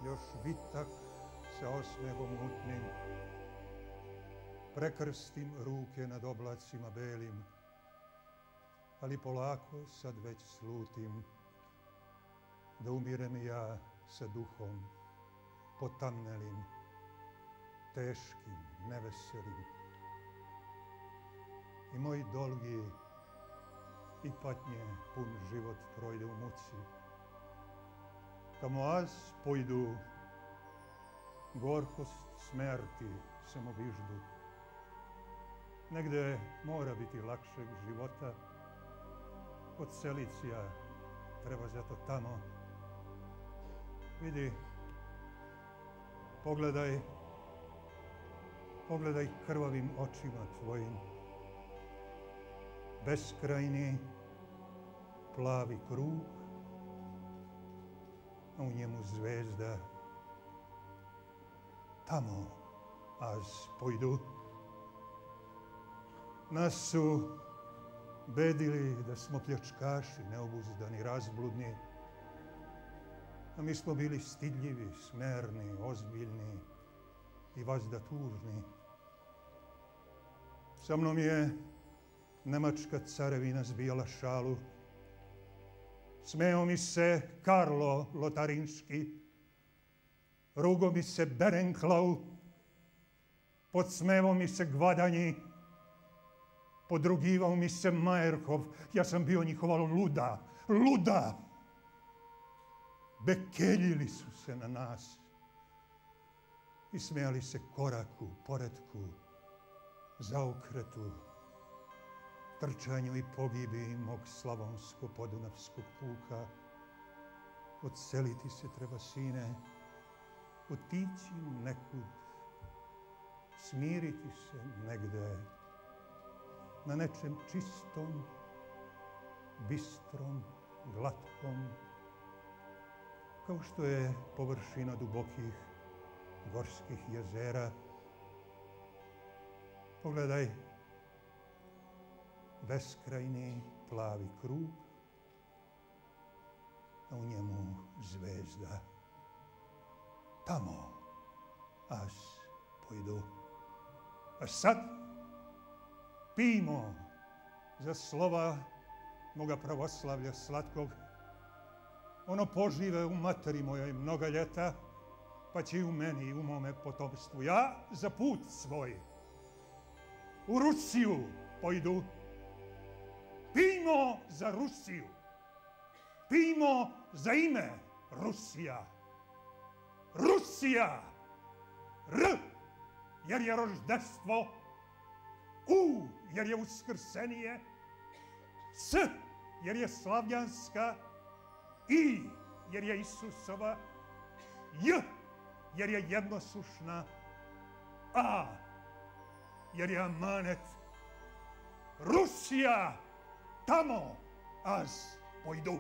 još vitak sa osmehom mutnim, prekrstim ruke nad oblacima belim, ali polako sad već slutim da umirem i ja sa duhom potamnelim, teškim, neveselim. I moj dolgi i patnje pun život projde u muci. Kamo az pojdu, gorkost smrti sam obiždu. Negde mora biti lakšeg života, od Celicija treba zato tamo. Vidi, pogledaj krvavim očima tvojim. Beskrajni, plavi krug, a u njemu zvezda. Tamo az pojdu. Nas su bedili da smo pljačkaši, neobuzdani, razbludni, a mi smo bili stidljivi, smerni, ozbiljni i vazda tužni. Sa mnom je nemačka carevina zbijala šalu. Smeo mi se Karlo Lotarinški, rugo mi se Berenklau, podsmevo mi se Gvadanji, podrugivao mi se Majerhov. Ja sam bio njihova luda. Bekeljili su se na nas i smijali se koraku, poretku, zaokretu, trčanju i pogibi mog slavonsko-podunavskog puka. Odseliti se treba, sine, otići nekud, smiriti se negde, na nečem čistom, bistrom, glatkom, kao što je površina dubokih gorskih jezera. Pogledaj, beskrajni plavi krug, a u njemu zvezda. Tamo az pojdu. A sad pijmo za slova moga pravoslavlja slatkog. Ono požive u materi mojoj mnoga ljeta, pa će i u meni i u mome potomstvu. Ja za put svoj u Rusiju pojdu. Pijmo za Rusiju. Pijmo za ime Rusija. Rusija! R jer je roždestvo. U jer je uskrsenije. S jer je slavljanska. I jer je Isusova. J jer je jednosušna. A jer je amanet. Rusija! Tamo az pojdu.